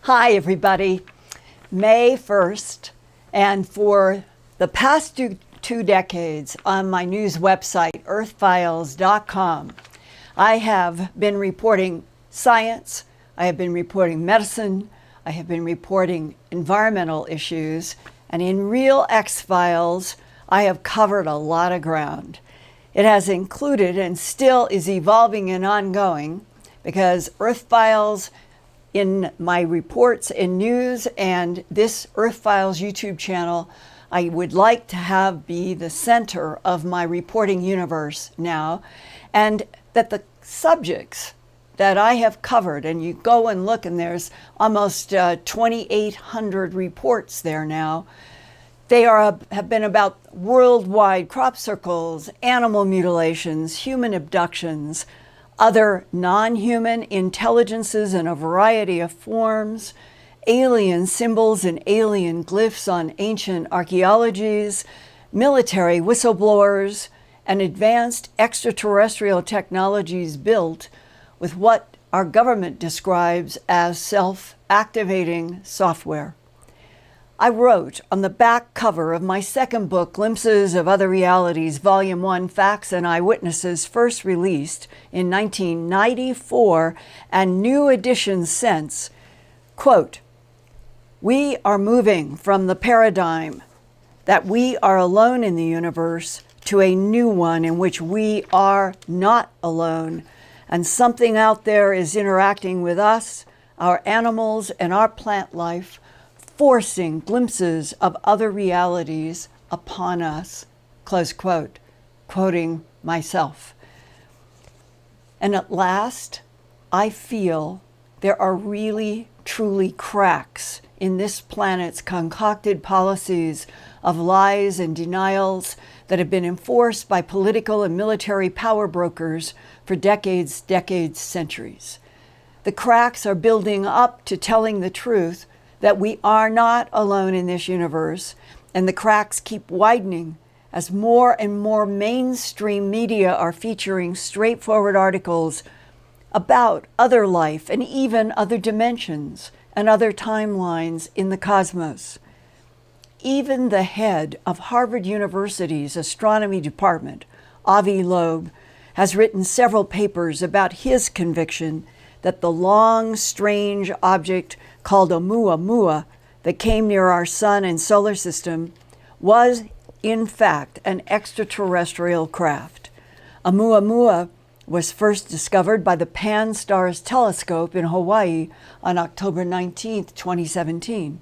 Hi, everybody. May 1st, and for the past two decades on my news website, Earthfiles.com, I have been reporting science, I have been reporting medicine, I have been reporting environmental issues, and in Real X-Files, I have covered a lot of ground. It has included and still is evolving and ongoing because Earthfiles in my reports and news and this Earthfiles YouTube channel, I would like to have be the center of my reporting universe now, and that the subjects that I have covered, and you go and look and there's almost 2,800 reports there now, they have been about worldwide crop circles, animal mutilations, human abductions, other non-human intelligences in a variety of forms, alien symbols and alien glyphs on ancient archaeologies, military whistleblowers, and advanced extraterrestrial technologies built with what our government describes as self-activating software. I wrote on the back cover of my second book, Glimpses of Other Realities, Volume 1, Facts and Eyewitnesses, first released in 1994 and new editions since, quote, "We are moving from the paradigm that we are alone in the universe to a new one in which we are not alone, and something out there is interacting with us, our animals, and our plant life, forcing glimpses of other realities upon us," close quote, quoting myself. And at last, I feel there are really, truly cracks in this planet's concocted policies of lies and denials that have been enforced by political and military power brokers for decades, centuries. The cracks are building up to telling the truth that we are not alone in this universe, and the cracks keep widening as more and more mainstream media are featuring straightforward articles about other life and even other dimensions and other timelines in the cosmos. Even the head of Harvard University's astronomy department, Avi Loeb, has written several papers about his conviction that the long, strange object called Oumuamua that came near our sun and solar system was, in fact, an extraterrestrial craft. Oumuamua was first discovered by the Pan-STARRS telescope in Hawaii on October 19, 2017.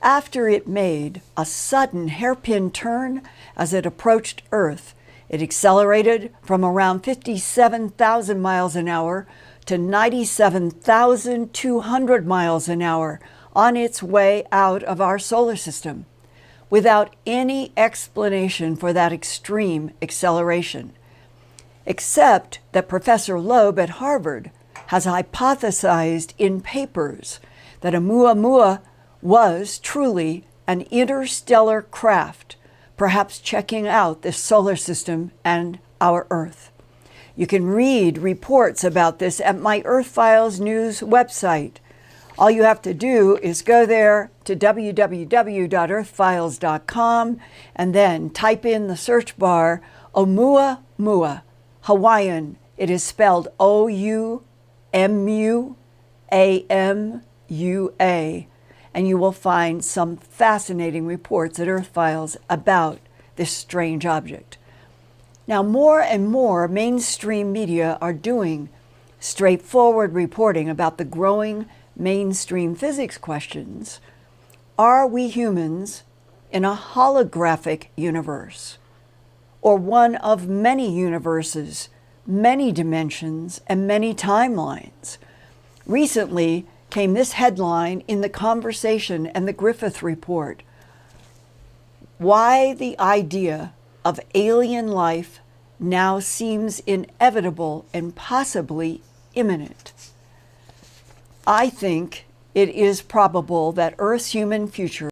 After it made a sudden hairpin turn as it approached Earth, it accelerated from around 57,000 miles an hour to 97,200 miles an hour on its way out of our solar system, without any explanation for that extreme acceleration, except that Professor Loeb at Harvard has hypothesized in papers that Oumuamua was truly an interstellar craft, perhaps checking out this solar system and our Earth. You can read reports about this at my Earthfiles news website. All you have to do is go there to www.earthfiles.com and then type in the search bar Oumuamua, Hawaiian. It is spelled O-U-M-U-A-M-U-A, and you will find some fascinating reports at Earthfiles about this strange object. Now, more and more mainstream media are doing straightforward reporting about the growing mainstream physics questions. Are we humans in a holographic universe, or one of many universes, many dimensions, and many timelines? Recently came this headline in The Conversation and the Griffith Report: "Why the idea of alien life now seems inevitable and possibly imminent." I think it is probable that Earth's human future,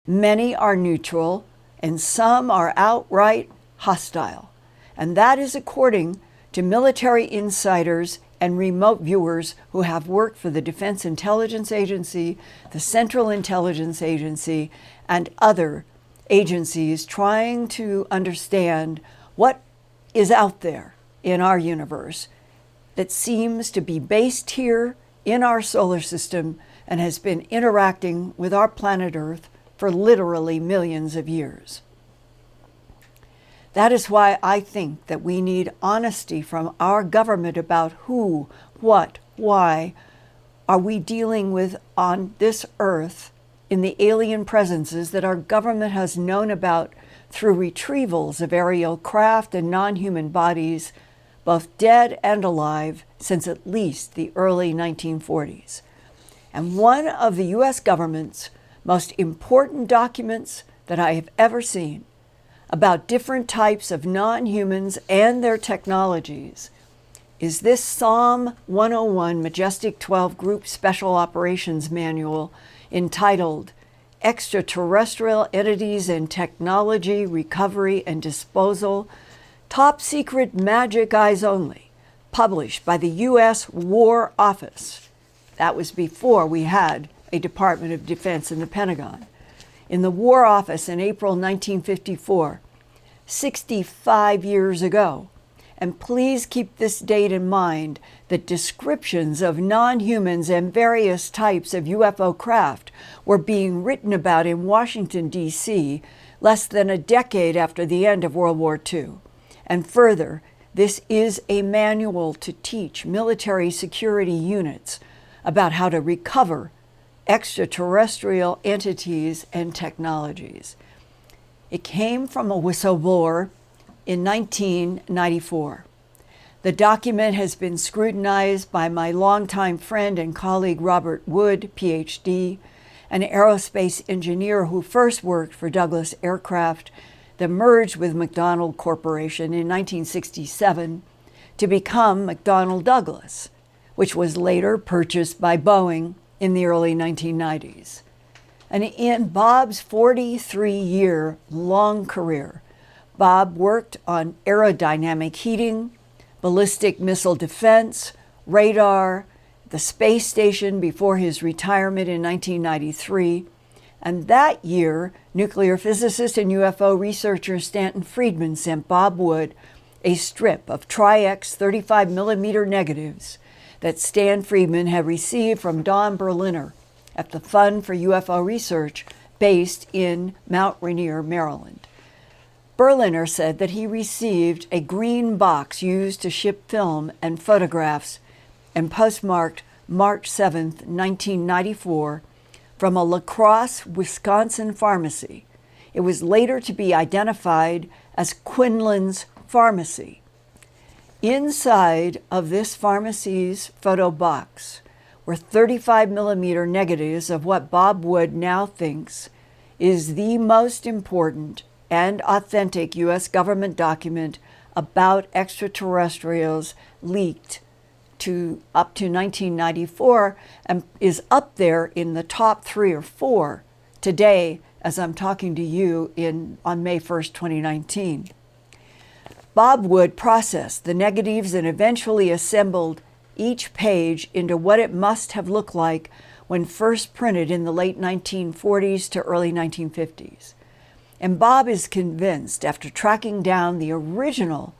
many are neutral and some are outright hostile, and that is according to military insiders and remote viewers who have worked for the Defense Intelligence Agency, the Central Intelligence Agency, and other agencies trying to understand what is out there in our universe that seems to be based here in our solar system and has been interacting with our planet Earth for literally millions of years. That is why I think that we need honesty from our government about who, what, why are we dealing with on this Earth in the alien presences that our government has known about through retrievals of aerial craft and non-human bodies, both dead and alive, since at least the early 1940s. And one of the U.S. government's most important documents that I have ever seen about different types of non-humans and their technologies is this SOM1-01 Majestic-12 Group Special Operations Manual entitled Extraterrestrial Entities and Technology Recovery and Disposal, Top Secret Magic Eyes Only, published by the U.S. War Office. That was before we had a Department of Defense in the Pentagon. In the War Office in April 1954, 65 years ago. And please keep this date in mind that descriptions of non-humans and various types of UFO craft were being written about in Washington, D.C. less than a decade after the end of World War II. And further, this is a manual to teach military security units about how to recover extraterrestrial entities and technologies. It came from a whistleblower in 1994. The document has been scrutinized by my longtime friend and colleague Robert Wood, PhD, an aerospace engineer who first worked for Douglas Aircraft, that merged with McDonnell Corporation in 1967 to become McDonnell Douglas, which was later purchased by Boeing in the early 1990s. And in Bob's 43-year long career, Bob worked on aerodynamic heating, ballistic missile defense, radar, the space station before his retirement in 1993. And that year, nuclear physicist and UFO researcher Stanton Friedman sent Bob Wood a strip of Tri-X 35mm negatives that Stan Friedman had received from Don Berliner at the Fund for UFO Research based in Mount Rainier, Maryland. Berliner said that he received a green box used to ship film and photographs and postmarked March 7, 1994, from a La Crosse, Wisconsin pharmacy. It was later to be identified as Quinlan's Pharmacy. Inside of this pharmacy's photo box were 35mm negatives of what Bob Wood now thinks is the most important and authentic U.S. government document about extraterrestrials leaked up to 1994 and is up there in the top 3 or 4 today as I'm talking to you on May 1st, 2019. Bob Wood processed the negatives and eventually assembled each page into what it must have looked like when first printed in the late 1940s to early 1950s. And Bob is convinced, after tracking down the original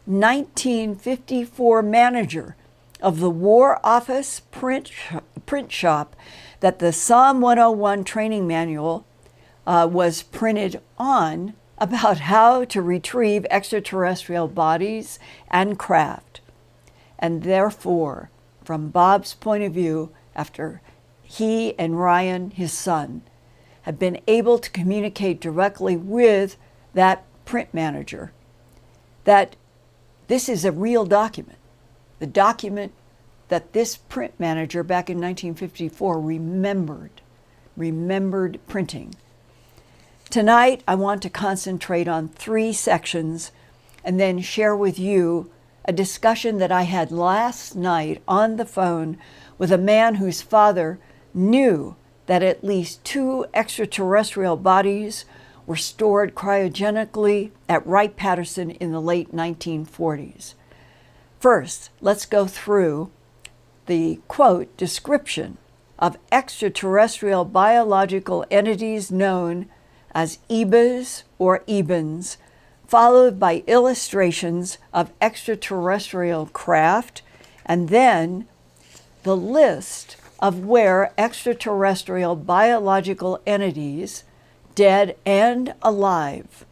1954 manager of the War Office print shop, that the SOM1-01 training manual was printed on about how to retrieve extraterrestrial bodies and craft. And therefore, from Bob's point of view, after he and Ryan, his son, have been able to communicate directly with that print manager, that this is a real document. The document that this print manager back in 1954 remembered printing. Tonight, I want to concentrate on 3 sections and then share with you a discussion that I had last night on the phone with a man whose father knew that at least 2 extraterrestrial bodies were stored cryogenically at Wright-Patterson in the late 1940s. First, let's go through the quote, description of extraterrestrial biological entities known as EBAs or EBANs, followed by illustrations of extraterrestrial craft, and then the list of where extraterrestrial biological entities, dead and alive,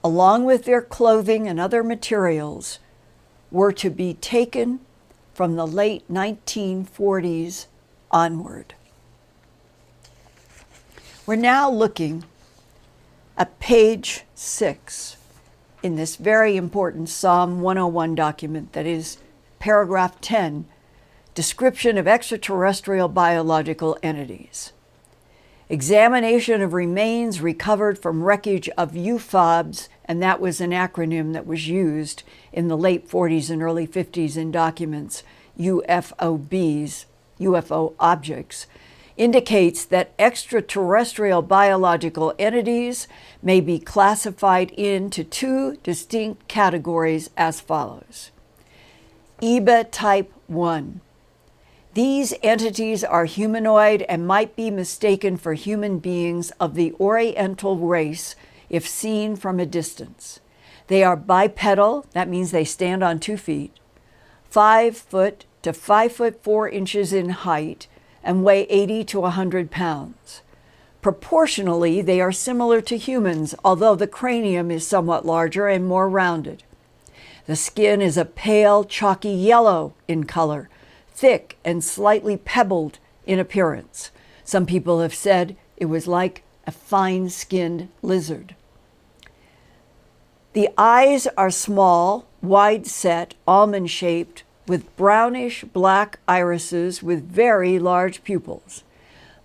along with their clothing and other materials, were to be taken from the late 1940s onward. We're now looking at page 6 in this very important SOM1-01 document, that is paragraph 10, description of extraterrestrial biological entities. Examination of remains recovered from wreckage of UFOBs, and that was an acronym that was used in the late 40s and early 50s in documents, UFOBs, UFO objects, indicates that extraterrestrial biological entities may be classified into two distinct categories as follows. EBA Type 1. These entities are humanoid and might be mistaken for human beings of the Oriental race if seen from a distance. They are bipedal, that means they stand on 2 feet, 5 foot to 5 foot 4 inches in height, and weigh 80 to 100 pounds. Proportionally, they are similar to humans, although the cranium is somewhat larger and more rounded. The skin is a pale, chalky yellow in color, thick and slightly pebbled in appearance. Some people have said it was like a fine-skinned lizard. The eyes are small, wide-set, almond-shaped, with brownish black irises with very large pupils.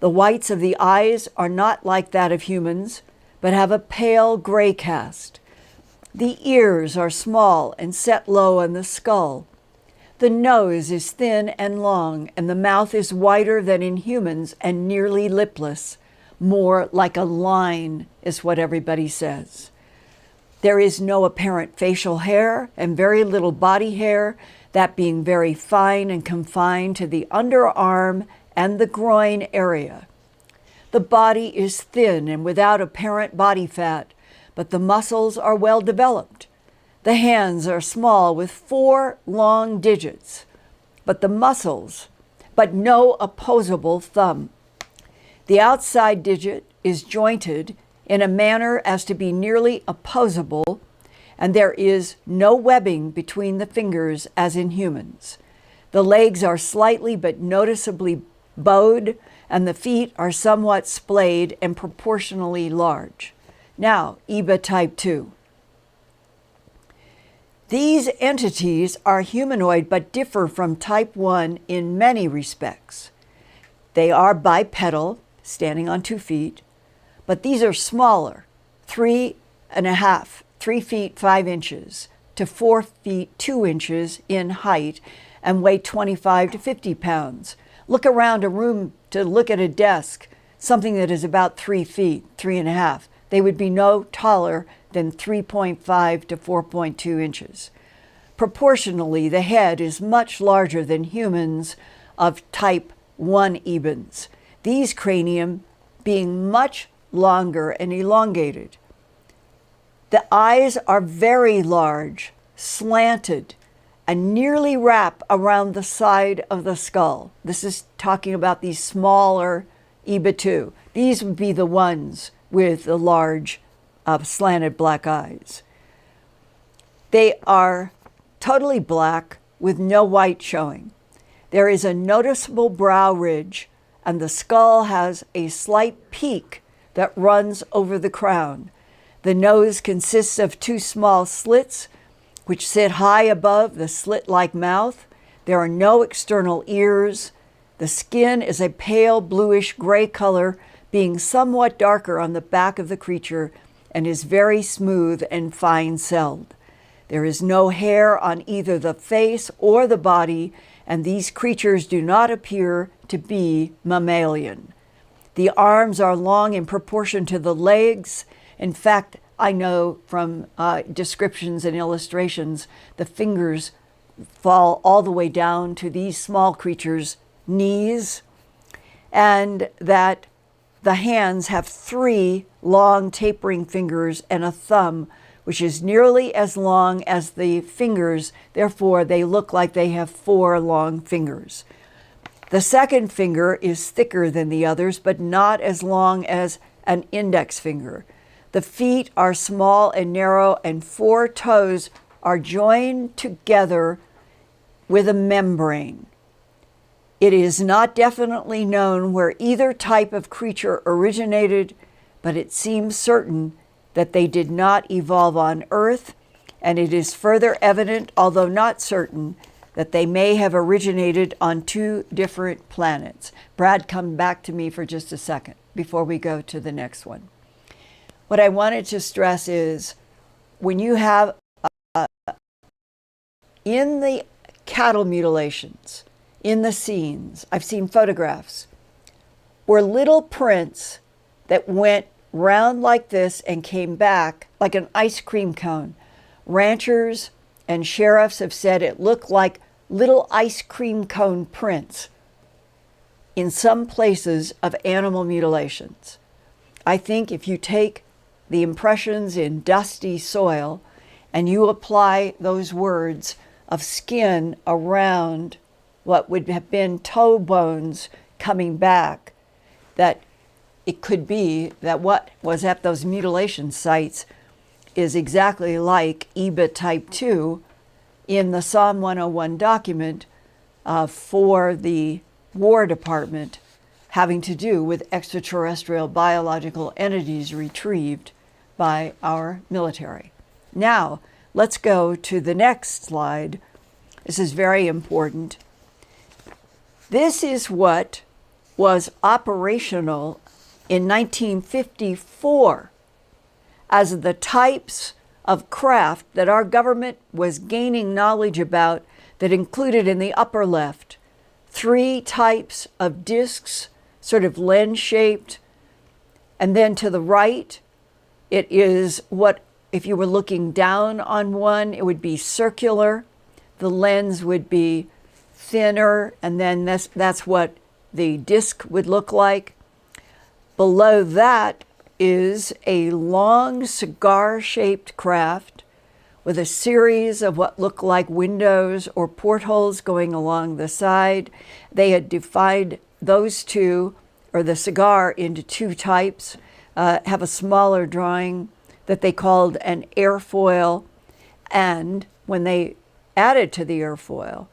The whites of the eyes are not like that of humans, but have a pale gray cast. The ears are small and set low on the skull. The nose is thin and long, and the mouth is wider than in humans and nearly lipless. More like a line is what everybody says. There is no apparent facial hair and very little body hair, that being very fine and confined to the underarm and the groin area. The body is thin and without apparent body fat, but the muscles are well developed. The hands are small with 4 long digits, but no opposable thumb. The outside digit is jointed in a manner as to be nearly opposable, and there is no webbing between the fingers as in humans. The legs are slightly but noticeably bowed, and the feet are somewhat splayed and proportionally large. Now, EBA Type 2. These entities are humanoid but differ from Type 1 in many respects. They are bipedal, standing on 2 feet, but these are smaller, 3 feet 5 inches to 4 feet 2 inches in height, and weigh 25 to 50 pounds. Look around a room to look at a desk, something that is about 3 feet, 3.5. They would be no taller than 3.5 to 4.2 inches. Proportionally, the head is much larger than humans of Type 1 EBANs, these cranium being much longer and elongated. The eyes are very large, slanted, and nearly wrap around the side of the skull. This is talking about these smaller EBA 2. These would be the ones with the large slanted black eyes. They are totally black with no white showing. There is a noticeable brow ridge, and the skull has a slight peak that runs over the crown. The nose consists of 2 small slits which sit high above the slit-like mouth. There are no external ears. The skin is a pale bluish gray color, being somewhat darker on the back of the creature, and is very smooth and fine-celled. There is no hair on either the face or the body, and these creatures do not appear to be mammalian. The arms are long in proportion to the legs. In fact, I know from descriptions and illustrations, the fingers fall all the way down to these small creatures' knees, and that the hands have 3 long tapering fingers and a thumb, which is nearly as long as the fingers. Therefore, they look like they have 4 long fingers. The second finger is thicker than the others, but not as long as an index finger. The feet are small and narrow, and 4 toes are joined together with a membrane. It is not definitely known where either type of creature originated, but it seems certain that they did not evolve on Earth, and it is further evident, although not certain, that they may have originated on 2 different planets. Brad, come back to me for just a second before we go to the next one. What I wanted to stress is when you have in the cattle mutilations, in the scenes, I've seen photographs, were little prints that went round like this and came back like an ice cream cone. Ranchers and sheriffs have said it looked like little ice cream cone prints in some places of animal mutilations. I think if you take the impressions in dusty soil and you apply those words of skin around what would have been toe bones coming back, that it could be that what was at those mutilation sites is exactly like EBA type 2 in the SOM1-01 document for the War Department, having to do with extraterrestrial biological entities retrieved by our military. Now, let's go to the next slide. This is very important. This is what was operational in 1954 as the types of craft that our government was gaining knowledge about, that included in the upper left 3 types of discs, sort of lens-shaped, and then to the right it is what, if you were looking down on one, it would be circular, the lens would be thinner, and then that's what the disc would look like. Below that is a long cigar-shaped craft with a series of what look like windows or portholes going along the side. They had divided those 2, or the cigar, into 2 types, have a smaller drawing that they called an airfoil, and when they added to the airfoil,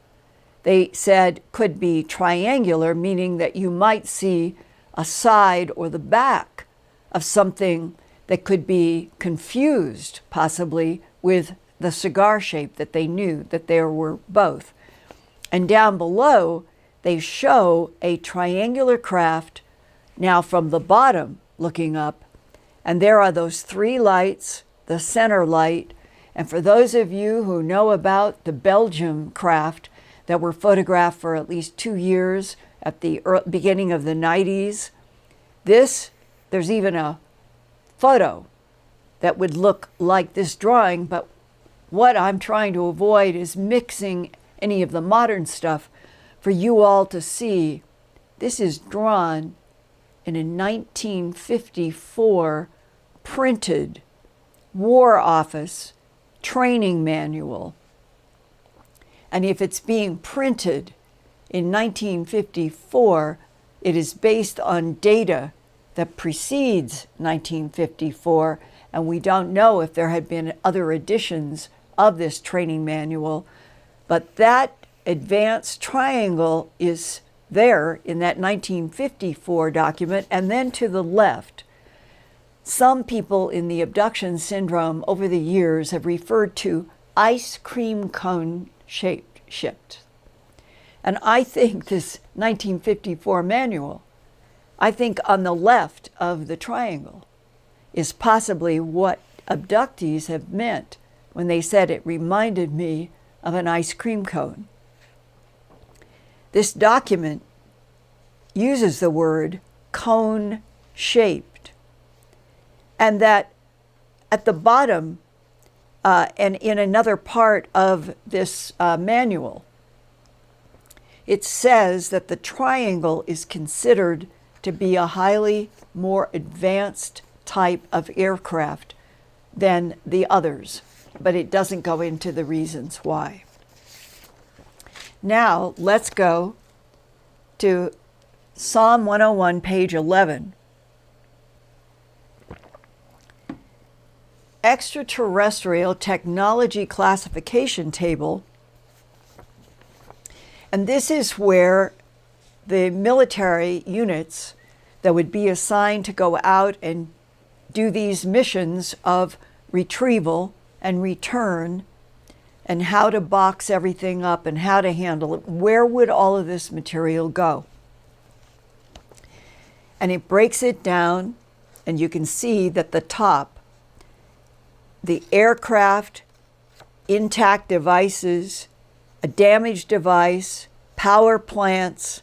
they said could be triangular, meaning that you might see a side or the back of something that could be confused possibly with the cigar shape, that they knew that there were both. And down below, they show a triangular craft now from the bottom looking up, and there are those 3 lights, the center light. And for those of you who know about the Belgium craft that were photographed for at least 2 years at the beginning of the 90s, there's even a photo that would look like this drawing, but what I'm trying to avoid is mixing any of the modern stuff for you all to see. This is drawn in a 1954 printed War Office training manual. And if it's being printed in 1954, it is based on data that precedes 1954, and we don't know if there had been other editions of this training manual, but that advanced triangle is there in that 1954 document. And then to the left, some people in the abduction syndrome over the years have referred to ice cream cone shaped. And I think this 1954 manual, I think on the left of the triangle, is possibly what abductees have meant when they said it reminded me of an ice cream cone. This document uses the word cone-shaped, and that at the bottom And in another part of this manual, it says that the triangle is considered to be a highly more advanced type of aircraft than the others, but it doesn't go into the reasons why. Now, let's go to SOM1-01, page 11. Extraterrestrial Technology Classification Table. And this is where the military units that would be assigned to go out and do these missions of retrieval and return, and how to box everything up and how to handle it, where would all of this material go? And it breaks it down, and you can see that the top, the aircraft, intact devices, a damaged device, power plants,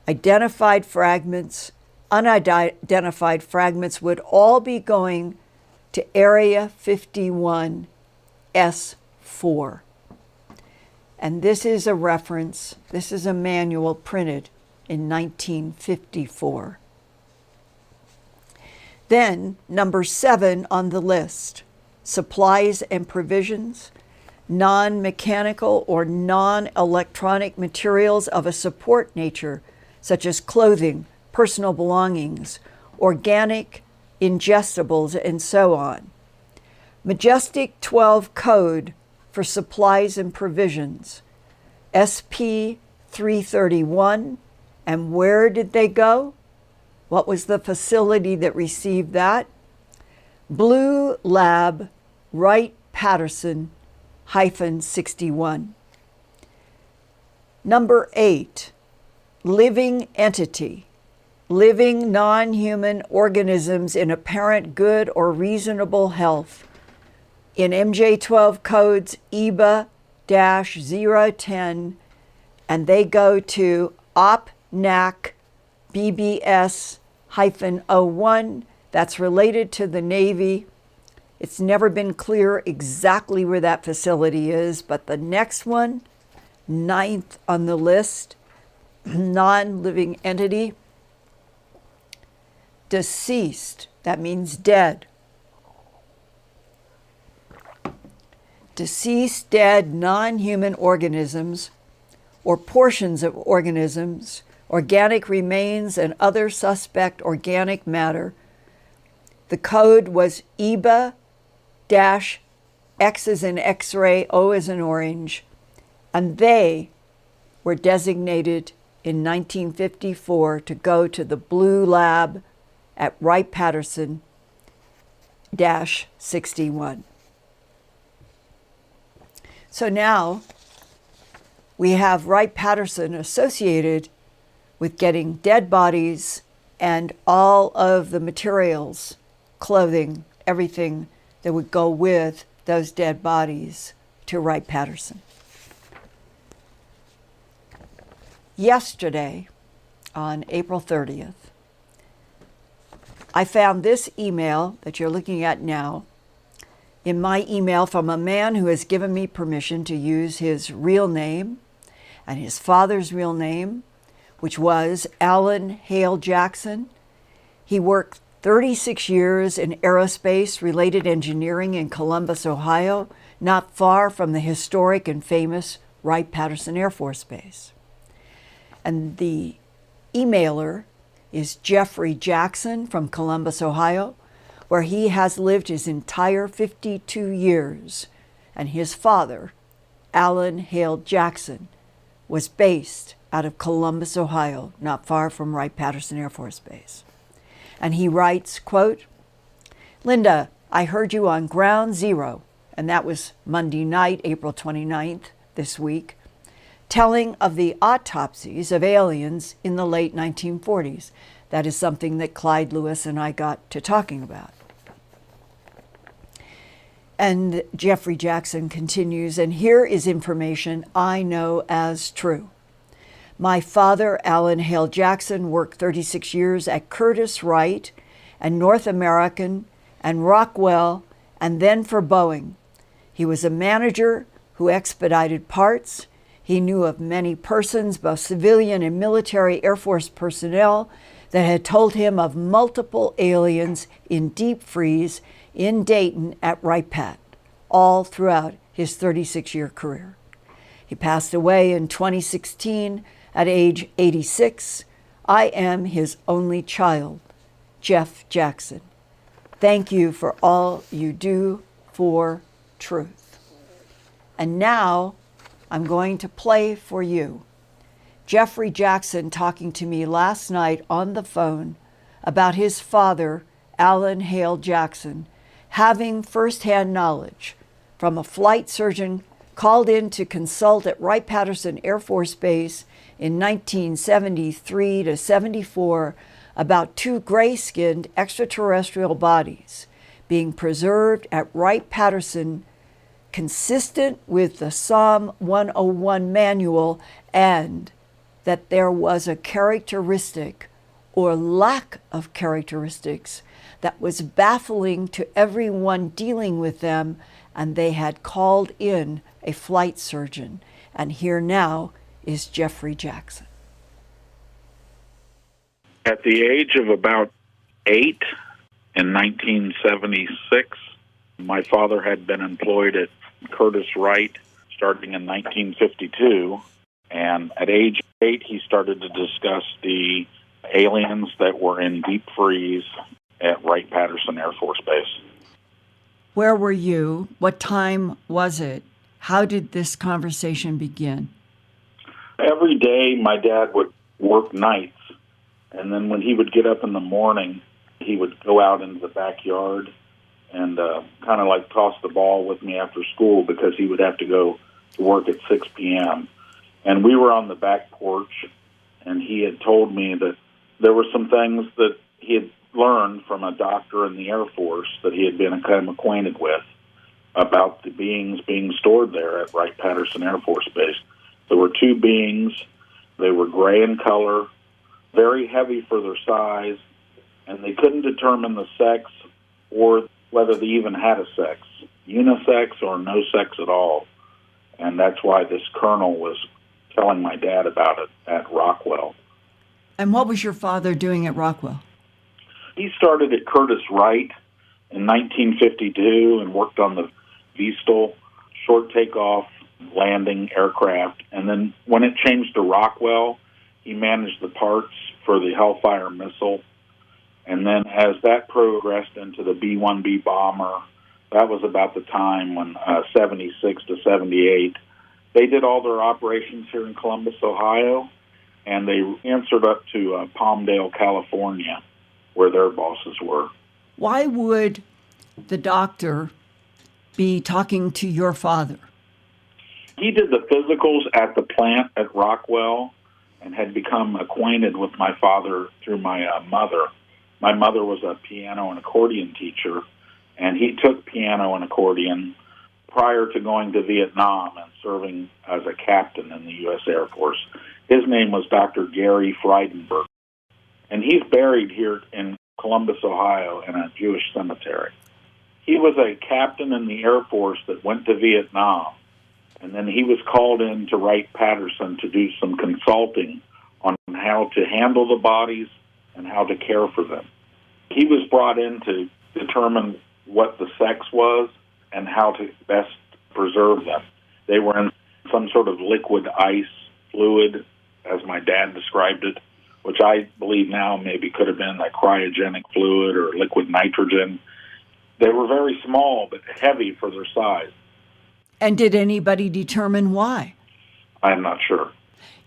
identified fragments, unidentified fragments would all be going to Area 51 S4. And this is a reference, this is a manual printed in 1954. Then, number 7 on the list, supplies and provisions, non-mechanical or non-electronic materials of a support nature, such as clothing, personal belongings, organic ingestibles, and so on. MAJESTIC-12 code for supplies and provisions, SP-331, and where did they go? What was the facility that received that? Blue Lab, Wright-Patterson, -61. Number 8, living entity, living non-human organisms in apparent good or reasonable health. In MJ12 codes EBA-010, and they go to OPNAC BBS-01, that's related to the Navy. It's never been clear exactly where that facility is, but the next one, 9th on the list, non-living entity, deceased, that means dead. Deceased, dead, non-human organisms or portions of organisms, organic remains, and other suspect organic matter. The code was EBA-X as in X-ray, O as in orange, and they were designated in 1954 to go to the Blue Lab at Wright-Patterson -61. So now we have Wright-Patterson associated with getting dead bodies and all of the materials, clothing, everything that would go with those dead bodies to Wright-Patterson. Yesterday, on April 30th, I found this email that you're looking at now in my email from a man who has given me permission to use his real name and his father's real name, which was Alan Hale Jackson. He worked 36 years in aerospace-related engineering in Columbus, Ohio, not far from the historic and famous Wright-Patterson Air Force Base. And the emailer is Jeffrey Jackson from Columbus, Ohio, where he has lived his entire 52 years. And his father, Alan Hale Jackson, was based out of Columbus, Ohio, not far from Wright-Patterson Air Force Base. And he writes, quote, "Linda, I heard you on Ground Zero," and that was Monday night, April 29th, this week, telling of the autopsies of aliens in the late 1940s. That is something that Clyde Lewis and I got to talking about. And Jeffrey Jackson continues, and here is information I know as true. My father, Alan Hale Jackson, worked 36 years at Curtiss-Wright and North American and Rockwell, and then for Boeing. He was a manager who expedited parts. He knew of many persons, both civilian and military Air Force personnel, that had told him of multiple aliens in deep freeze in Dayton at Wright-Patt, all throughout his 36-year career. He passed away in 2016 at age 86. I am his only child, Jeff Jackson. Thank you for all you do for truth. And now I'm going to play for you Jeffrey Jackson talking to me last night on the phone about his father, Alan Hale Jackson, having firsthand knowledge from a flight surgeon called in to consult at Wright-Patterson Air Force Base in 1973 to 74 about two gray-skinned extraterrestrial bodies being preserved at Wright-Patterson, consistent with the SOM1-01 manual, and that there was a characteristic or lack of characteristics that was baffling to everyone dealing with them, and they had called in a flight surgeon. And here now is Jeffrey Jackson. At the age of about 8 in 1976, my father had been employed at Curtiss-Wright starting in 1952. And at age 8, he started to discuss the aliens that were in deep freeze at Wright-Patterson Air Force Base. Where were you? What time was it? How did this conversation begin? Every day, my dad would work nights. And then when he would get up in the morning, he would go out into the backyard and kind of like toss the ball with me after school because he would have to go to work at 6 p.m. And we were on the back porch, and he had told me that there were some things that he had learned from a doctor in the Air Force that he had been kind of acquainted with about the beings being stored there at Wright-Patterson Air Force Base. There were two beings. They were gray in color, very heavy for their size, and they couldn't determine the sex or whether they even had a sex, unisex or no sex at all. And that's why this colonel was telling my dad about it at Rockwell. And what was your father doing at Rockwell? He started at Curtiss-Wright in 1952 and worked on the VSTOL short takeoff landing aircraft. And then when it changed to Rockwell, he managed the parts for the Hellfire missile. And then as that progressed into the B-1B bomber, that was about the time when 76 to 78, they did all their operations here in Columbus, Ohio, and they answered up to Palmdale, California, where their bosses were. Why would the doctor be talking to your father? He did the physicals at the plant at Rockwell and had become acquainted with my father through my mother. My mother was a piano and accordion teacher, and he took piano and accordion prior to going to Vietnam and serving as a captain in the U.S. Air Force. His name was Dr. Gary Friedenberg, and he's buried here in Columbus, Ohio, in a Jewish cemetery. He was a captain in the Air Force that went to Vietnam, and then he was called in to Wright-Patterson to do some consulting on how to handle the bodies and how to care for them. He was brought in to determine what the sex was and how to best preserve them. They were in some sort of liquid ice fluid, as my dad described it, which I believe now maybe could have been a cryogenic fluid or liquid nitrogen. They were very small but heavy for their size. And did anybody determine why? I'm not sure.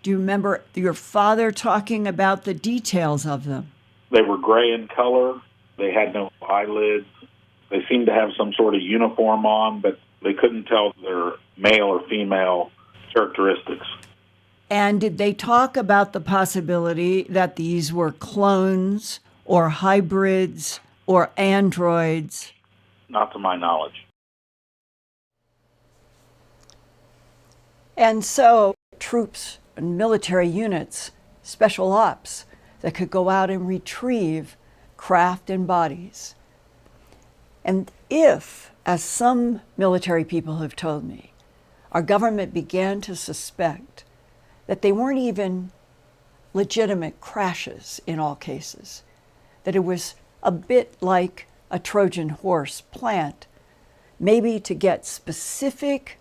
Do you remember your father talking about the details of them? They were gray in color. They had no eyelids. They seemed to have some sort of uniform on, but they couldn't tell their male or female characteristics. And did they talk about the possibility that these were clones or hybrids or androids? Not to my knowledge. And so troops and military units, special ops, that could go out and retrieve craft and bodies. And if, as some military people have told me, our government began to suspect that they weren't even legitimate crashes in all cases, that it was a bit like a Trojan horse plant, maybe to get specific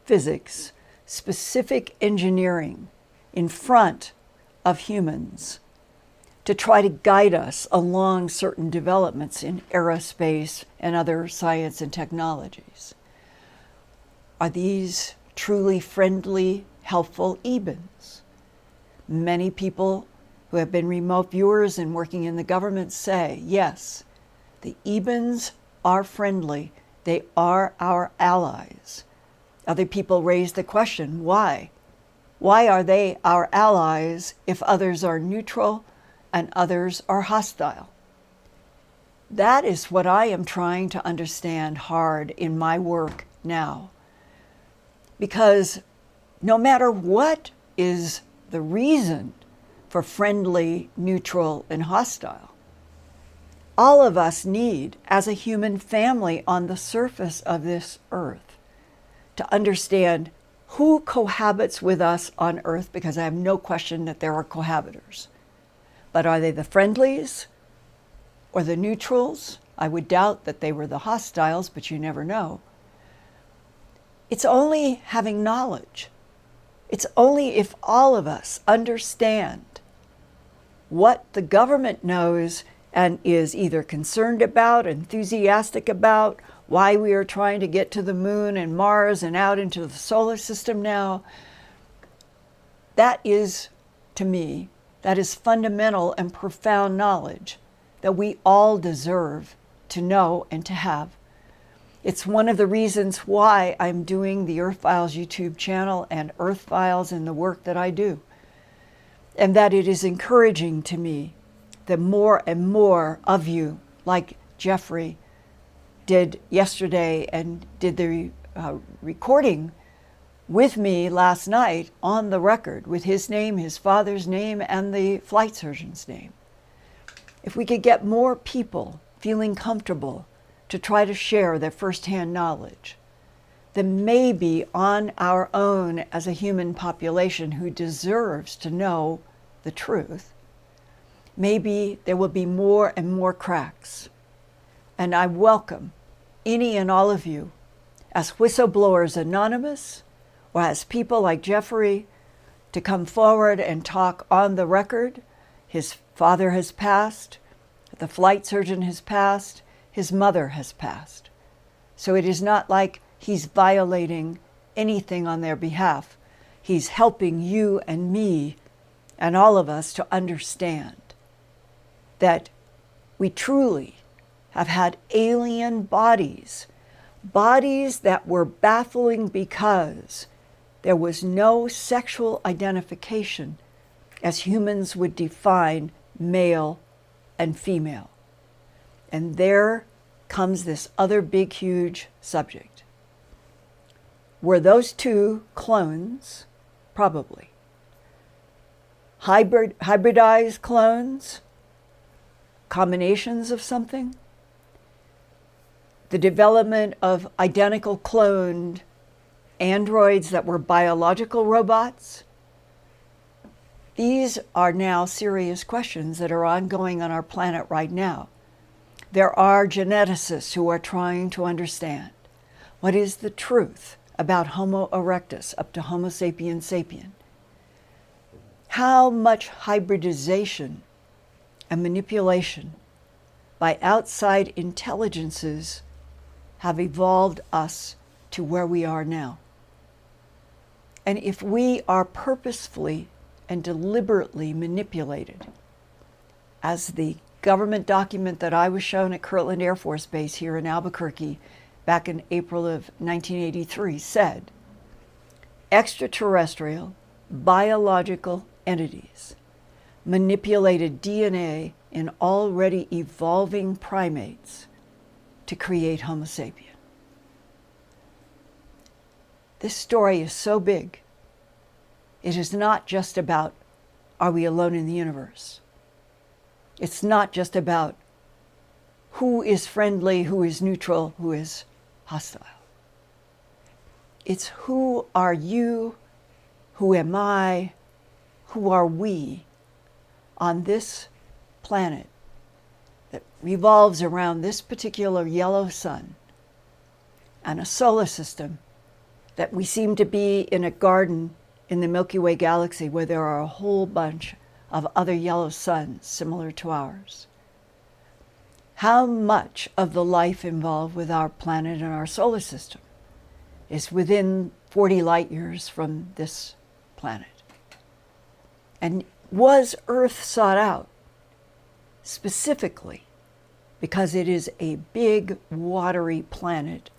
physics, specific engineering in front of humans to try to guide us along certain developments in aerospace and other science and technologies. Are these truly friendly, helpful EBINs? Many people who have been remote viewers and working in the government say, yes, the EBINs are friendly. They are our allies. Other people raise the question, why? Why are they our allies if others are neutral and others are hostile? That is what I am trying to understand hard in my work now. Because no matter what is the reason for friendly, neutral, and hostile, all of us need, as a human family on the surface of this earth, to understand who cohabits with us on earth, because I have no question that there are cohabitors. But are they the friendlies or the neutrals? I would doubt that they were the hostiles, but you never know. It's only having knowledge. It's only if all of us understand what the government knows and is either concerned about, enthusiastic about, why we are trying to get to the moon and Mars and out into the solar system now. That is, to me, that is fundamental and profound knowledge that we all deserve to know and to have. It's one of the reasons why I'm doing the Earthfiles YouTube channel and Earthfiles and the work that I do. And that it is encouraging to me that more and more of you, like Jeffrey did yesterday and did the recording with me last night on the record with his name, his father's name, and the flight surgeon's name. If we could get more people feeling comfortable to try to share their firsthand knowledge, then maybe on our own as a human population who deserves to know the truth, maybe there will be more and more cracks. And I welcome any and all of you as Whistleblowers Anonymous or as people like Jeffrey to come forward and talk on the record. His father has passed, the flight surgeon has passed, his mother has passed. So it is not like he's violating anything on their behalf. He's helping you and me and all of us to understand that we truly have had alien bodies, bodies that were baffling because there was no sexual identification as humans would define male and female. And there comes this other big, huge subject. Were those two clones? Probably. Hybridized clones? Combinations of something? The development of identical cloned androids that were biological robots? These are now serious questions that are ongoing on our planet right now. There are geneticists who are trying to understand what is the truth about Homo erectus up to Homo sapiens sapien. How much hybridization and manipulation by outside intelligences have evolved us to where we are now. And if we are purposefully and deliberately manipulated, as the government document that I was shown at Kirtland Air Force Base here in Albuquerque back in April of 1983 said, extraterrestrial biological entities manipulated DNA in already evolving primates to create Homo sapien. This story is so big. It is not just about, are we alone in the universe? It's not just about who is friendly, who is neutral, who is hostile. It's who are you, who am I, who are we on this planet that revolves around this particular yellow sun and a solar system that we seem to be in a garden in the Milky Way galaxy where there are a whole bunch of other yellow suns similar to ours. How much of the life involved with our planet and our solar system is within 40 light years from this planet? And was Earth sought out specifically because it is a big, watery planet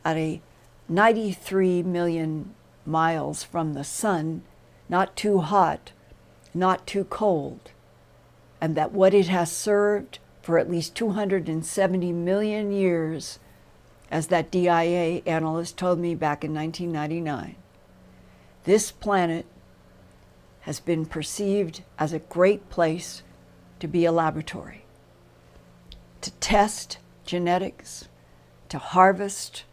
at a 93 million miles from the sun, not too hot, not too cold, and that what it has served for at least 270 million years, as that DIA analyst told me back in 1999, this planet has been perceived as a great place to be a laboratory, to test genetics, to harvest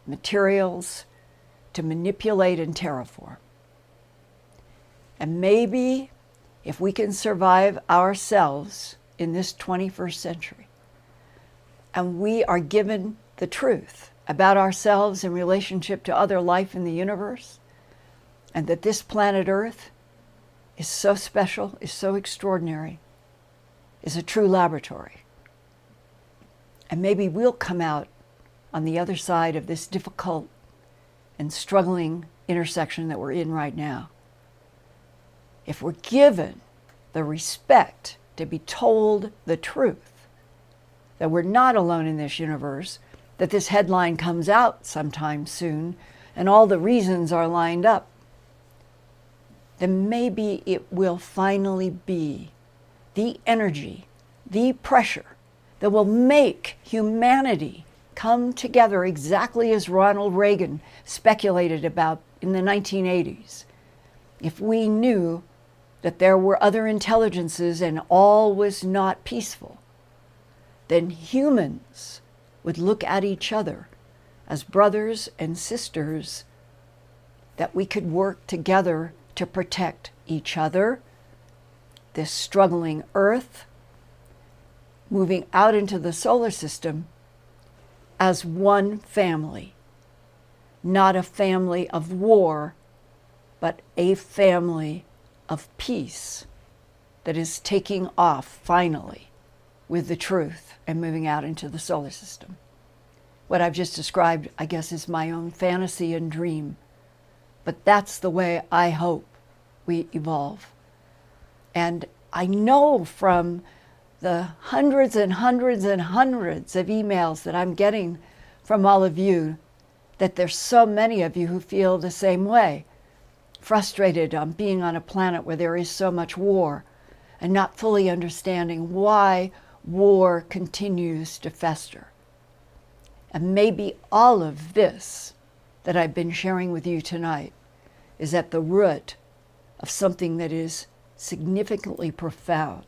materials, to manipulate and terraform. And maybe if we can survive ourselves in this 21st century, and we are given the truth about ourselves in relationship to other life in the universe, and that this planet Earth is so special, is so extraordinary, is a true laboratory. And maybe we'll come out on the other side of this difficult and struggling intersection that we're in right now, if we're given the respect to be told the truth, that we're not alone in this universe, that this headline comes out sometime soon, and all the reasons are lined up, then maybe it will finally be the energy, the pressure that will make humanity come together exactly as Ronald Reagan speculated about in the 1980s. If we knew that there were other intelligences and all was not peaceful, then humans would look at each other as brothers and sisters, that we could work together to protect each other, this struggling Earth, moving out into the solar system as one family, not a family of war, but a family of peace that is taking off finally with the truth and moving out into the solar system. What I've just described, I guess, is my own fantasy and dream, but that's the way I hope we evolve. And I know from the hundreds and hundreds and hundreds of emails that I'm getting from all of you, that there's so many of you who feel the same way, frustrated on being on a planet where there is so much war and not fully understanding why war continues to fester. And maybe all of this that I've been sharing with you tonight is at the root of something that is significantly profound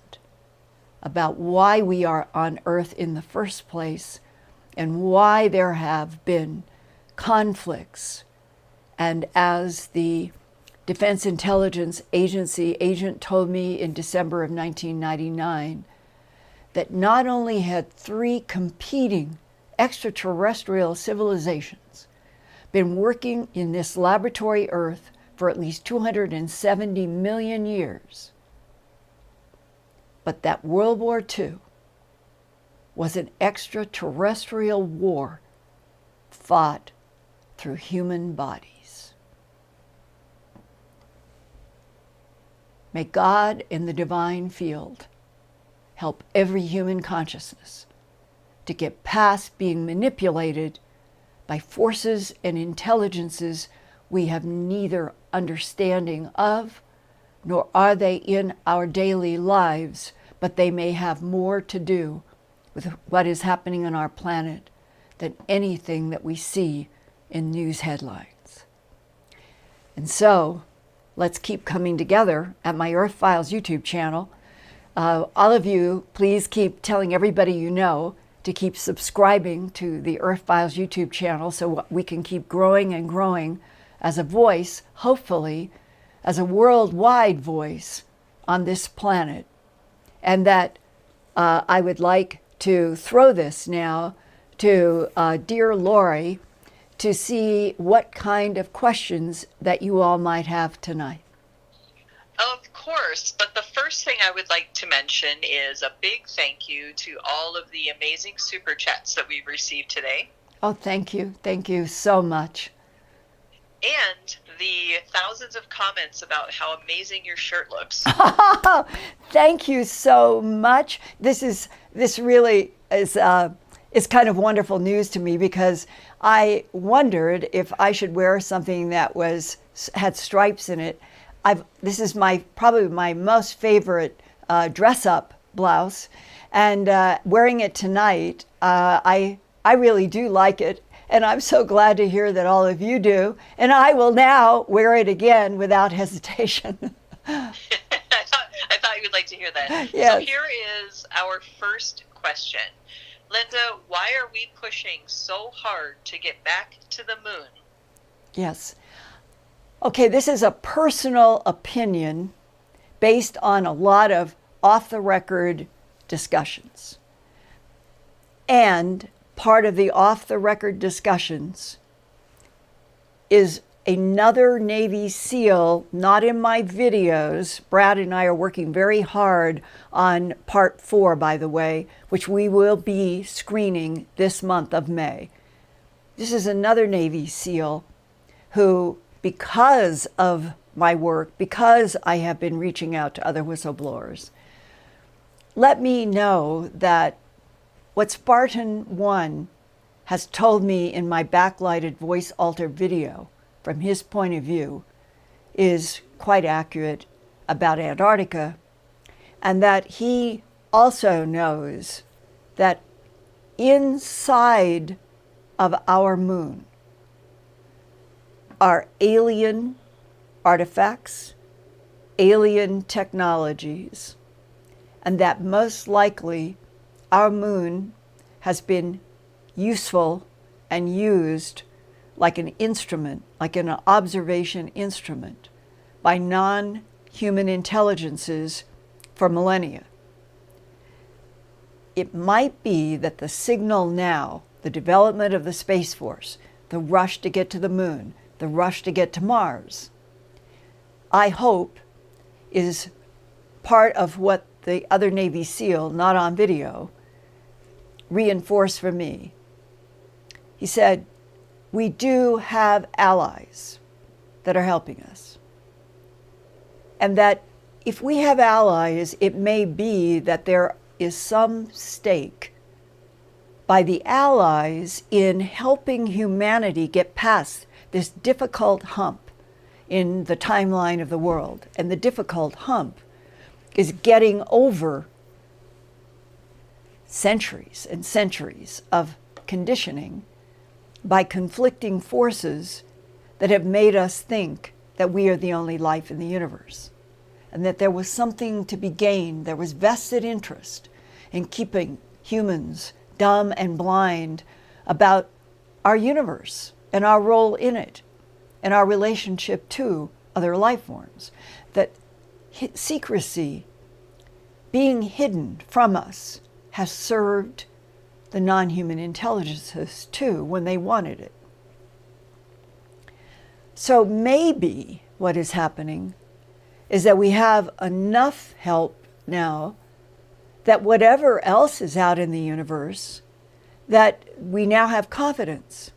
about why we are on Earth in the first place and why there have been conflicts. And as the Defense Intelligence Agency agent told me in December of 1999, that not only had 3 competing extraterrestrial civilizations been working in this laboratory Earth for at least 270 million years, but that World War II was an extraterrestrial war fought through human bodies. May God in the divine field help every human consciousness to get past being manipulated by forces and intelligences we have neither understanding of, nor are they in our daily lives, but they may have more to do with what is happening on our planet than anything that we see in news headlines. And so, let's keep coming together at my Earthfiles YouTube channel. All of you, please keep telling everybody you know to keep subscribing to the Earthfiles YouTube channel so we can keep growing and growing as a voice, hopefully, as a worldwide voice on this planet. And that I would like to throw this now to dear Lori to see what kind of questions that you all might have tonight. Of course, but the first thing I would like to mention is a big thank you to all of the amazing super chats that we've received today. Oh, thank you. Thank you so much. And the thousands of comments about how amazing your shirt looks. Thank you so much. This really is kind of wonderful news to me, because I wondered if I should wear something that had stripes in it. This is probably my most favorite dress-up blouse, and wearing it tonight, I really do like it, and I'm so glad to hear that all of you do. And I will now wear it again without hesitation. I thought you would like to hear that. Yes. So here is our first question. Linda, why are we pushing so hard to get back to the moon? Yes. Okay, this is a personal opinion based on a lot of off-the-record discussions. And part of the off-the-record discussions is another Navy SEAL, not in my videos. Brad and I are working very hard on part 4, by the way, which we will be screening this month of May. This is another Navy SEAL who, because of my work, because I have been reaching out to other whistleblowers, let me know that what Spartan 1 has told me in my backlighted voice alter video from his point of view is quite accurate about Antarctica, and that he also knows that inside of our moon are alien artifacts, alien technologies, and that most likely our moon has been useful and used like an instrument, like an observation instrument, by non-human intelligences for millennia. It might be that the signal now, the development of the Space Force, the rush to get to the moon, the rush to get to Mars, I hope is part of what the other Navy SEAL, not on video, reinforced for me. He said, we do have allies that are helping us. And that if we have allies, it may be that there is some stake by the allies in helping humanity get past this difficult hump in the timeline of the world. And the difficult hump is getting over centuries and centuries of conditioning by conflicting forces that have made us think that we are the only life in the universe, and that there was something to be gained. There was vested interest in keeping humans dumb and blind about our universe and our role in it and our relationship to other life forms. That secrecy, being hidden from us, has served the non-human intelligences too when they wanted it. So maybe what is happening is that we have enough help now that whatever else is out in the universe, that we now have confidence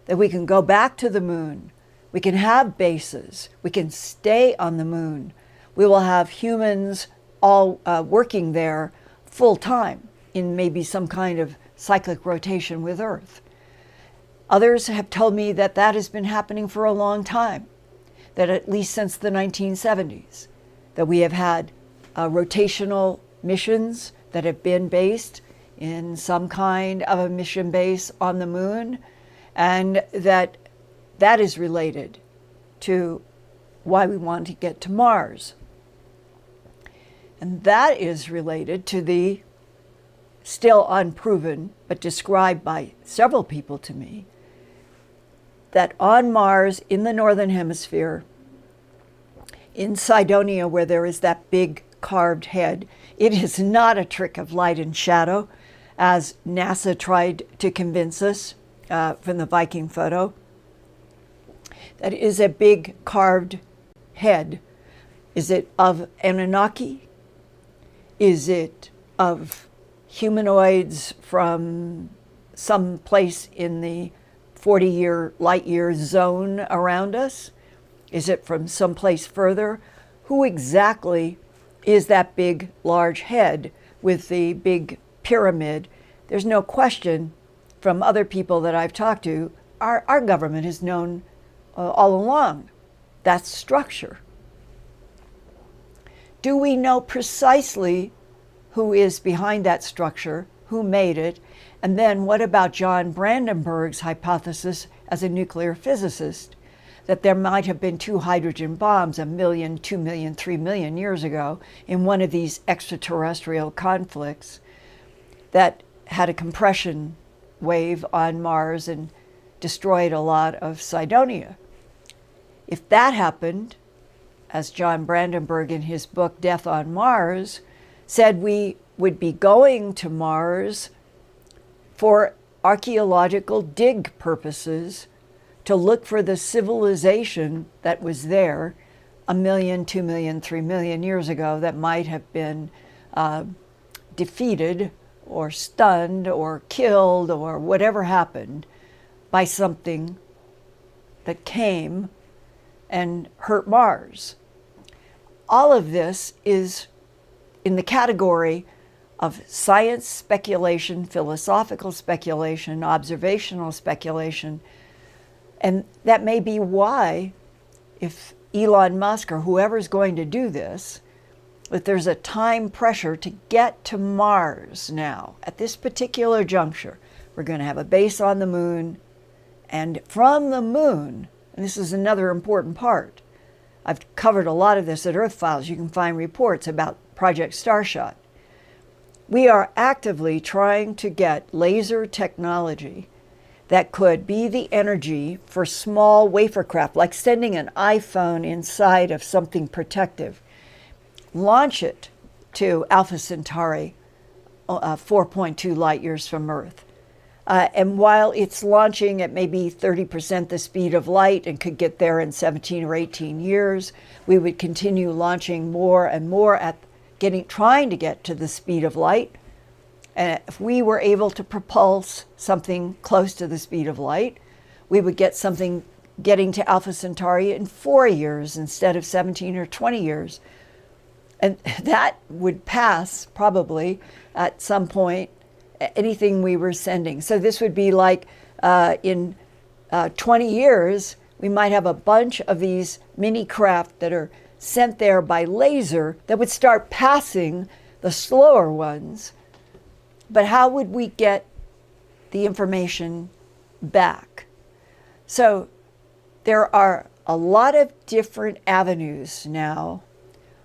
that we can go back to the moon, we can have bases, we can stay on the moon, we will have humans all working there full time in maybe some kind of cyclic rotation with Earth. Others have told me that that has been happening for a long time, that at least since the 1970s, that we have had rotational missions that have been based in some kind of a mission base on the moon, and that that is related to why we want to get to Mars. And that is related to the still unproven, but described by several people to me, that on Mars, in the northern hemisphere, in Cydonia, where there is that big carved head, it is not a trick of light and shadow, as NASA tried to convince us from the Viking photo. That is a big carved head. Is it of Anunnaki? Is it of humanoids from some place in the 40-year light-year zone around us? Is it from someplace further? Who exactly is that big, large head with the big pyramid? There's no question from other people that I've talked to, our government has known all along that structure. Do we know precisely who is behind that structure, who made it? And then what about John Brandenburg's hypothesis as a nuclear physicist, that there might have been 2 hydrogen bombs 1 million, 2 million, 3 million years ago in one of these extraterrestrial conflicts that had a compression wave on Mars and destroyed a lot of Cydonia? If that happened, as John Brandenburg in his book Death on Mars said, we would be going to Mars for archaeological dig purposes to look for the civilization that was there 1 million, 2 million, 3 million years ago that might have been defeated or stunned or killed or whatever happened by something that came and hurt Mars. All of this is in the category of science speculation, philosophical speculation, observational speculation. And that may be why, if Elon Musk or whoever's going to do this, that there's a time pressure to get to Mars now. At this particular juncture, we're going to have a base on the moon, and from the moon, and this is another important part, I've covered a lot of this at Earthfiles. You can find reports about Project Starshot. We are actively trying to get laser technology that could be the energy for small wafer craft, like sending an iPhone inside of something protective, launch it to Alpha Centauri, 4.2 light years from Earth. And while it's launching at maybe 30% the speed of light and could get there in 17 or 18 years, we would continue launching more and more at trying to get to the speed of light. And if we were able to propulse something close to the speed of light, we would get something getting to Alpha Centauri in 4 years instead of 17 or 20 years. And that would pass probably at some point anything we were sending. So this would be like in 20 years, we might have a bunch of these mini craft that are sent there by laser that would start passing the slower ones. But how would we get the information back? So there are a lot of different avenues now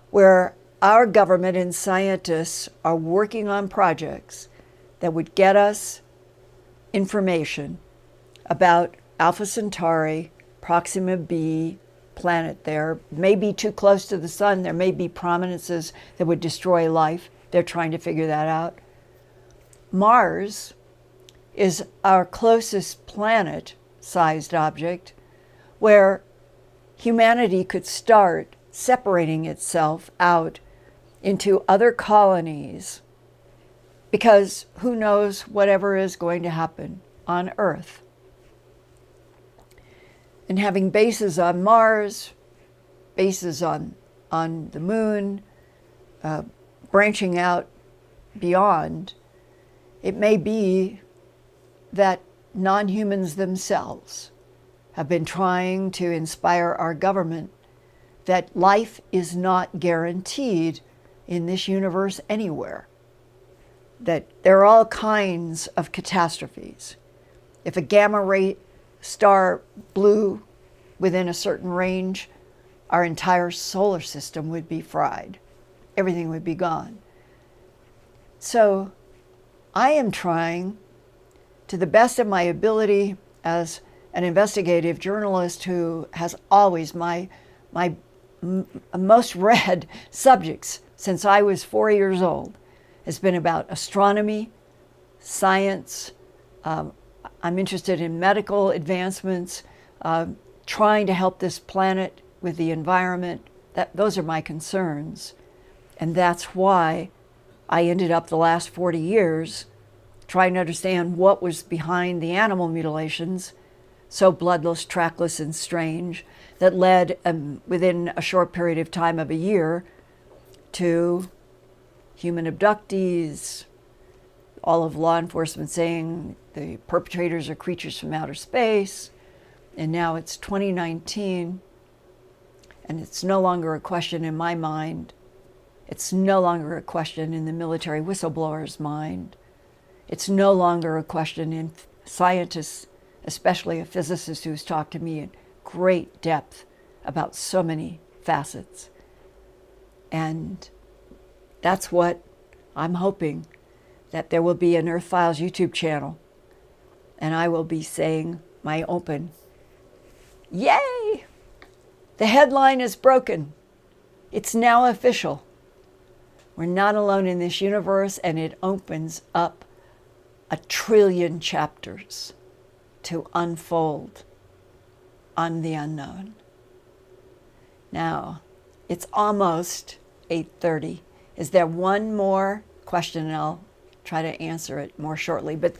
where our government and scientists are working on projects that would get us information about Alpha Centauri, Proxima b planet there. May be too close to the sun. There may be prominences that would destroy life. They're trying to figure that out. Mars is our closest planet-sized object where humanity could start separating itself out into other colonies, because who knows whatever is going to happen on Earth. And having bases on Mars, bases on the moon, branching out beyond, it may be that non-humans themselves have been trying to inspire our government that life is not guaranteed in this universe anywhere, that there are all kinds of catastrophes. If a gamma ray star blew within a certain range, our entire solar system would be fried. Everything would be gone. So I am trying, to the best of my ability as an investigative journalist who has always my most read subjects since I was 4 years old has been about astronomy, science. I'm interested in medical advancements, trying to help this planet with the environment. Those are my concerns. And that's why I ended up the last 40 years trying to understand what was behind the animal mutilations, so bloodless, trackless, and strange, that led within a short period of time of a year to human abductees, all of law enforcement saying the perpetrators are creatures from outer space, and now it's 2019, and it's no longer a question in my mind. It's no longer a question in the military whistleblower's mind. It's no longer a question in scientists, especially a physicist who's talked to me in great depth about so many facets. And that's what I'm hoping, that there will be an Earthfiles YouTube channel, and I will be saying my open, yay! The headline is broken. It's now official. We're not alone in this universe, and it opens up 1 trillion chapters to unfold on the unknown. Now, it's almost 8:30. Is there one more question? And I'll try to answer it more shortly. But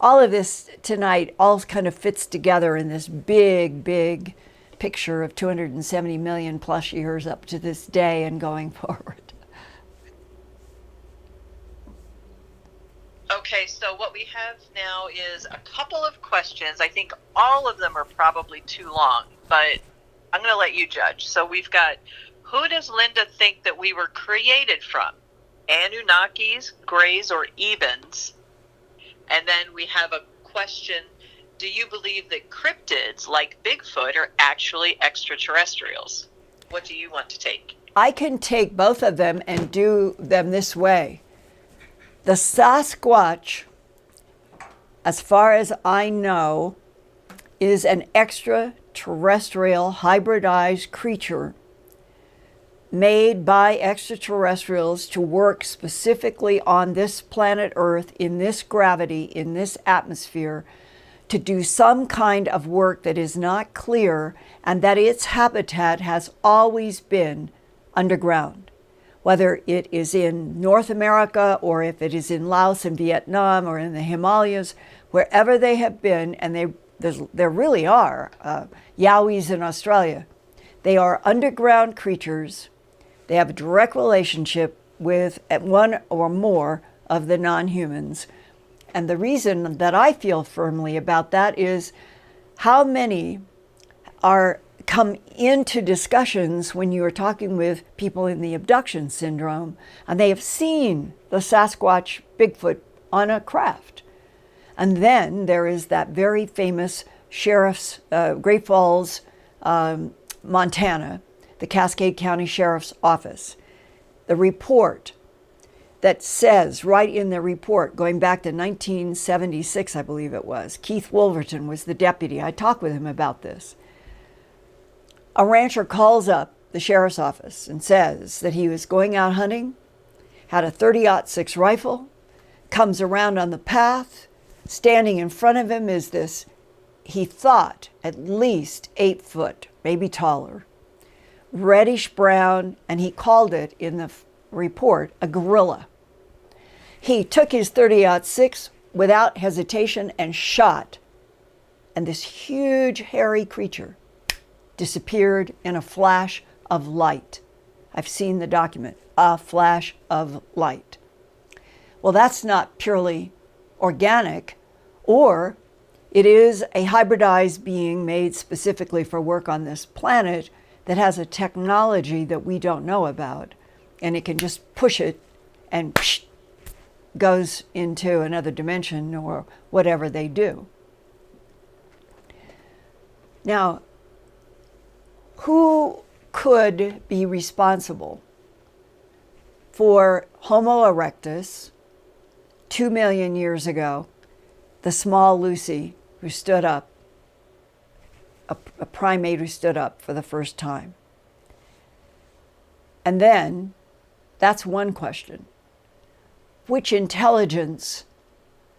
all of this tonight all kind of fits together in this big, big picture of 270 million plus years up to this day and going forward. Okay, so what we have now is a couple of questions. I think all of them are probably too long, but I'm going to let you judge. So we've got, who does Linda think that we were created from? Anunnakis, Greys, or Ebens? And then we have a question, do you believe that cryptids like Bigfoot are actually extraterrestrials? What do you want to take? I can take both of them and do them this way. The Sasquatch, as far as I know, is an extraterrestrial hybridized creature made by extraterrestrials to work specifically on this planet Earth, in this gravity, in this atmosphere, to do some kind of work that is not clear, and that its habitat has always been underground. Whether it is in North America or if it is in Laos and Vietnam or in the Himalayas, wherever they have been, and there really are Yowies in Australia. They are underground creatures. They have a direct relationship with one or more of the non-humans. And the reason that I feel firmly about that is how many come into discussions when you are talking with people in the abduction syndrome, and they have seen the Sasquatch Bigfoot on a craft. And then there is that very famous sheriff's, Great Falls, Montana, the Cascade County Sheriff's Office, the report that says right in the report, going back to 1976, I believe it was, Keith Wolverton was the deputy. I talked with him about this. A rancher calls up the sheriff's office and says that he was going out hunting, had a .30-06 rifle, comes around on the path. Standing in front of him is this, he thought, at least 8 foot, maybe taller, reddish brown, and he called it in the report a gorilla. He took his .30-06 without hesitation and shot, and this huge hairy creature disappeared in a flash of light. I've seen the document, a flash of light. Well, that's not purely organic, or it is a hybridized being made specifically for work on this planet that has a technology that we don't know about, and it can just push it and psh, goes into another dimension or whatever they do. Now, who could be responsible for Homo erectus 2 million years ago, the small Lucy who stood up, a primate who stood up for the first time. And then, that's one question. Which intelligence?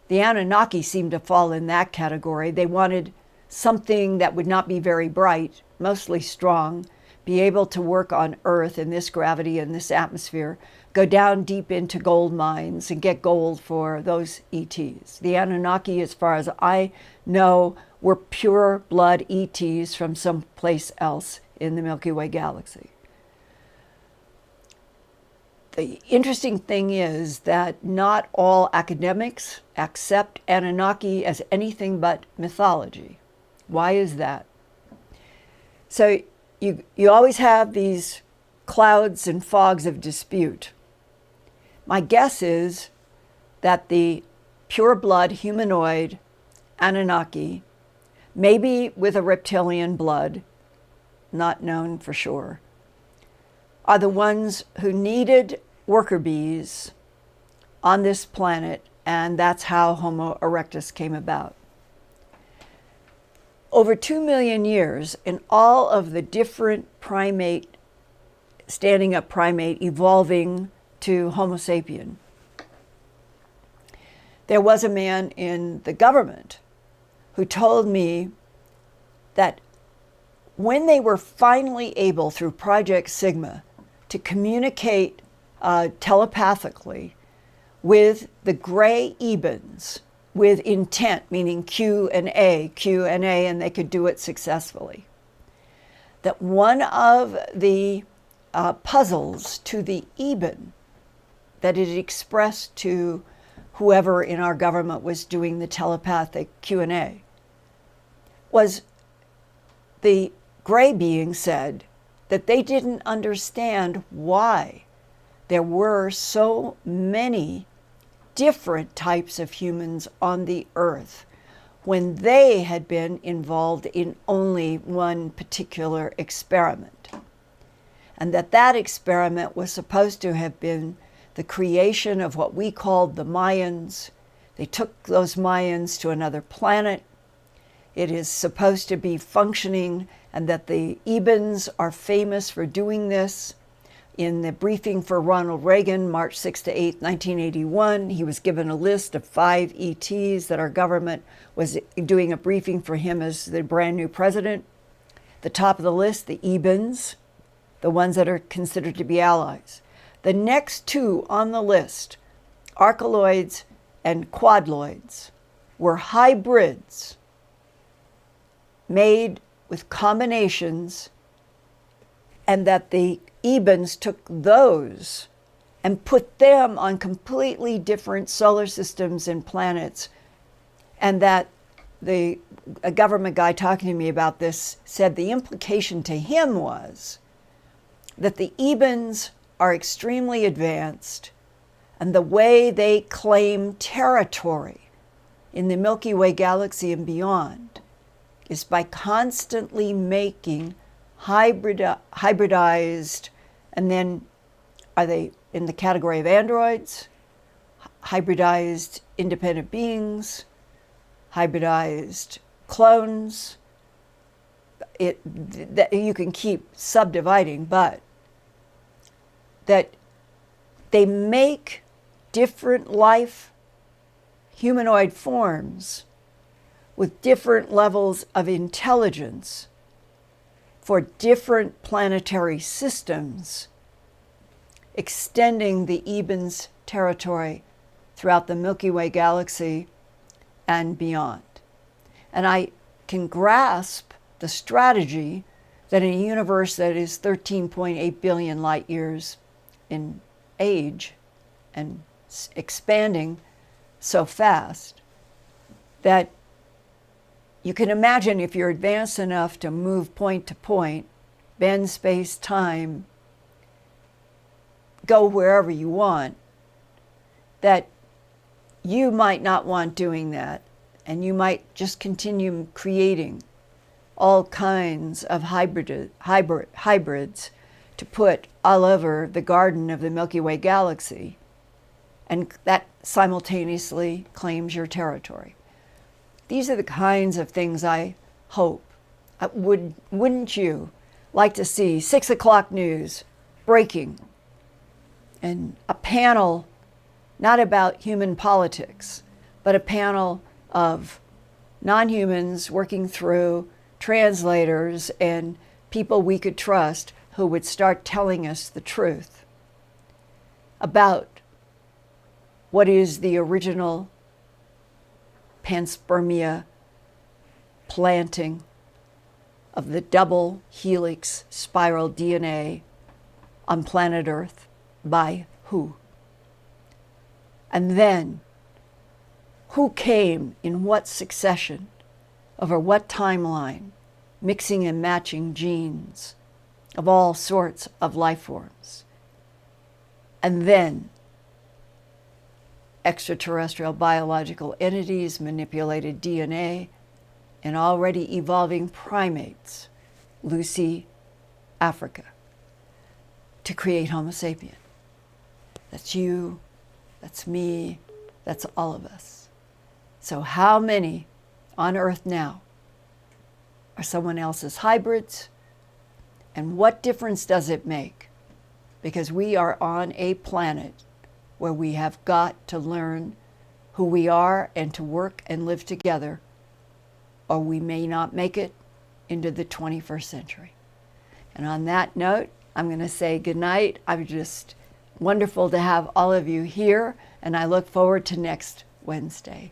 The Anunnaki seemed to fall in that category. They wanted something that would not be very bright, mostly strong, be able to work on Earth in this gravity and this atmosphere, go down deep into gold mines and get gold for those ETs. The Anunnaki, as far as I know, were pure blood ETs from someplace else in the Milky Way galaxy. The interesting thing is that not all academics accept Anunnaki as anything but mythology. Why is that? So you always have these clouds and fogs of dispute. My guess is that the pure blood humanoid Anunnaki, maybe with a reptilian blood, not known for sure, are the ones who needed worker bees on this planet, and that's how Homo erectus came about. Over 2 million years, in all of the different primate, standing up primate, evolving to Homo sapien, there was a man in the government who told me that when they were finally able, through Project Sigma, to communicate telepathically with the gray Ebens with intent, meaning Q and A, and they could do it successfully, that one of the puzzles to the Eben that it expressed to whoever in our government was doing the telepathic Q&A was the gray being said that they didn't understand why there were so many different types of humans on the earth when they had been involved in only one particular experiment. And that experiment was supposed to have been the creation of what we called the Mayans. They took those Mayans to another planet. It is supposed to be functioning, and that the Ebens are famous for doing this. In the briefing for Ronald Reagan, March 6 to 8, 1981, he was given a list of 5 ETs that our government was doing a briefing for him as the brand new president. The top of the list, the Ebens, the ones that are considered to be allies. The next 2 on the list, archeloids and quadloids, were hybrids made with combinations, and that the Ebens took those and put them on completely different solar systems and planets, and that a government guy talking to me about this said the implication to him was that the Ebens are extremely advanced, and the way they claim territory in the Milky Way galaxy and beyond is by constantly making hybridized, and then are they in the category of androids, hybridized independent beings, hybridized clones. That you can keep subdividing, but that they make different life humanoid forms with different levels of intelligence for different planetary systems, extending the Ebens territory throughout the Milky Way galaxy and beyond. And I can grasp the strategy that in a universe that is 13.8 billion light years in age and expanding so fast, that you can imagine if you're advanced enough to move point to point, bend space, time, go wherever you want, that you might not want doing that, and you might just continue creating all kinds of hybrids to put all over the garden of the Milky Way galaxy. and that simultaneously claims your territory. These are the kinds of things I hope. Wouldn't you like to see 6 o'clock news breaking and a panel not about human politics, but a panel of non-humans working through translators and people we could trust who would start telling us the truth about what is the original panspermia planting of the double helix spiral DNA on planet Earth by who? And then, who came in what succession, over what timeline, mixing and matching genes of all sorts of life forms. And then, extraterrestrial biological entities manipulated DNA in already evolving primates, Lucy, Africa, to create Homo sapien. That's you, that's me, that's all of us. So how many on Earth now are someone else's hybrids? And what difference does it make? Because we are on a planet where we have got to learn who we are and to work and live together, or we may not make it into the 21st century. And on that note, I'm going to say goodnight. I'm just wonderful to have all of you here, and I look forward to next Wednesday.